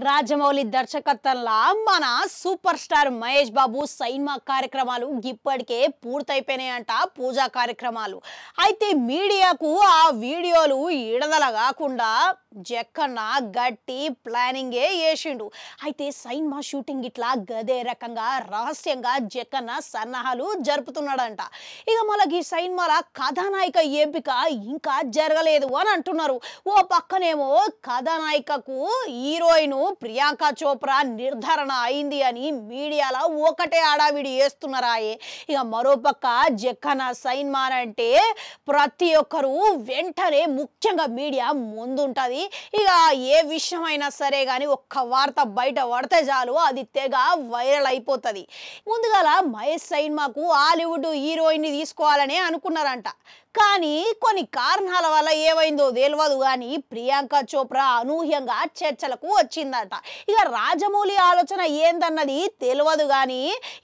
రాజమౌళి దర్శకత్వంలో మన super star Mahesh Babu సైన్మా కార్యక్రమాలు ఇప్పటికే పూర్తయిపోయినాయంట. పూజా కార్యక్రమాలు అయితే మీడియాకు ఆ వీడియోలు విడుదల కాకుండా జక్కన్న గట్టి ప్లానింగే చేసిండు. అయితే సైన్మా షూటింగ్ ఇట్లా గదే రకంగా రహస్యంగా జక్కన్న సన్నాహాలు జరుపుతున్నాడంట. ఇక మనకి సైన్మాల కథానాయిక ఎంపిక ఇంకా జరగలేదు అని అంటున్నారు. ఓ పక్కనేమో కథానాయికకు హీరోయిన్ ప్రియాంక చోప్రా నిర్ధారణ అయింది అని మీడియాలో ఒకటే ఆడావిడి చేస్తున్నారాయే. ఇక మరోపక్క జక్కన్న సైన్మా అంటే ప్రతి ఒక్కరు వెంటనే ముఖ్యంగా మీడియా ముందుంటది. ఇక ఏ విషయమైనా సరే కానీ ఒక్క వార్త బయట పడితే చాలు అది తెగ వైరల్ అయిపోతుంది. ముందుగాల మహేష్ సైన్మాకు హాలీవుడ్ హీరోయిన్ ని తీసుకోవాలని అనుకున్నారంట. కానీ కొన్ని కారణాల వల్ల ఏమైందో తెలియదు కానీ ప్రియాంక చోప్రా అనూహ్యంగా చర్చలకు వచ్చిందట. ఇక రాజమౌళి ఆలోచన ఏందన్నది తెలియదు కానీ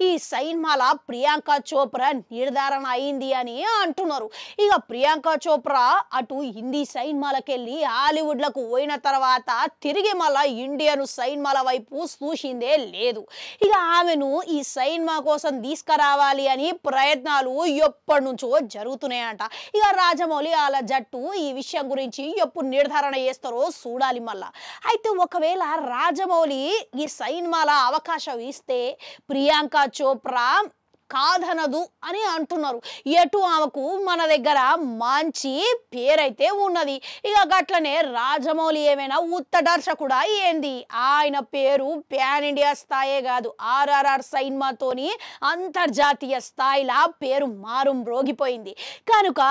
ఈ సైన్మాల ప్రియాంక చోప్రా నిర్ధారణ అయింది అని అంటున్నారు. ఇక ప్రియాంక చోప్రా అటు హిందీ సైన్మాలకెళ్ళి హాలీవుడ్లకు పోయిన తర్వాత తిరిగి మళ్ళా ఇండియన్ సైన్మాల వైపు చూసిందే లేదు. ఇక ఆమెను ఈ సైన్మా కోసం తీసుకురావాలి అని ప్రయత్నాలు ఎప్పటి నుంచో జరుగుతున్నాయంట. ఇక రాజమౌళి వాళ్ళ జట్టు ఈ విషయం గురించి ఎప్పుడు నిర్ధారణ చేస్తారో చూడాలి మళ్ళా. అయితే ఒకవేళ రాజమౌళి ఈ సైన్మాల అవకాశం ఇస్తే ప్రియాంక చోప్రా కాదనదు అని అంటున్నారు. ఎటు ఆమెకు మన దగ్గర మంచి పేరైతే ఉన్నది. ఇక గట్లనే రాజమౌళి ఏమైనా ఉత్త దర్శకుడా ఏంది? ఆయన పేరు ప్యాన్ ఇండియా స్థాయే కాదు ఆర్ఆర్ఆర్ సైన్మాతోని అంతర్జాతీయ స్థాయిలో పేరు మారు మ్రోగిపోయింది. కనుక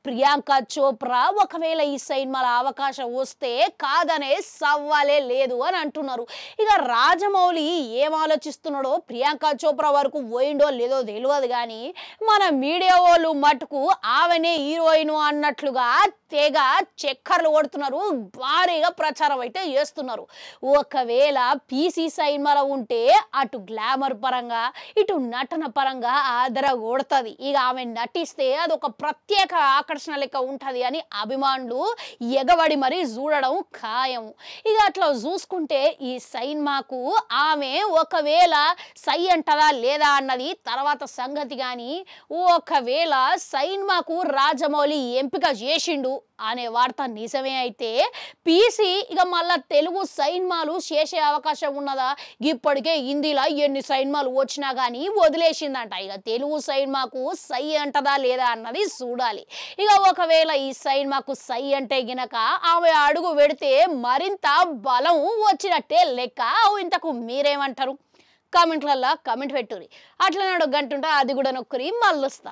ప్రియాంక చోప్రా ఒకవేళ ఈ సైన్మాల అవకాశం వస్తే కాదనే సవాలే లేదు అని అంటున్నారు. ఇక రాజమౌళి ఏం ఆలోచిస్తున్నాడో ప్రియాంక చోప్రా వరకు పోయిండో లేదో తెలియదు కానీ మన మీడియా వాళ్ళు మటుకు ఆమెనే హీరోయిన్ అన్నట్లుగా తెగ చక్కర్లు కొడుతున్నారు. భారీగా ప్రచారం అయితే చేస్తున్నారు. ఒకవేళ పీసీ సైన్మాలో ఉంటే అటు గ్లామర్ పరంగా ఇటు నటన పరంగా ఆదర కొడుతుంది. ఇక ఆమె నటిస్తే అదొక ప్రత్యేక ఆకర్షణ లెక్క ఉంటుంది అని అభిమానులు ఎగబడి మరీ చూడడం ఖాయం. ఇక అట్లా చూసుకుంటే ఈ సైన్మాకు ఆమె ఒకవేళ సై అంటదా లేదా అన్నది తర్వాత సంగతి. కానీ ఒకవేళ సైన్మాకు రాజమౌళి ఎంపిక చేసిండు అనే వార్త నిజమే అయితే పీసీ ఇక మళ్ళా తెలుగు సైన్మాలు చేసే అవకాశం ఉన్నదా? ఇప్పటికే హిందీలో ఎన్ని సైన్మాలు వచ్చినా కానీ వదిలేసిందంట. ఇక తెలుగు సైన్మాకు సై అంటదా లేదా అన్నది చూడాలి. ఇక ఒకవేళ ఈ సైన్మాకు సై అంటే గినక ఆమె అడుగు పెడితే మరింత బలం వచ్చినట్టే లెక్క. ఇంతకు మీరేమంటారు? కామెంట్లల్లో కామెంట్ పెట్టుర్రి. అట్లా నాడు గంటుంటా అది కూడా నొక్కరి మళ్ళొస్తా.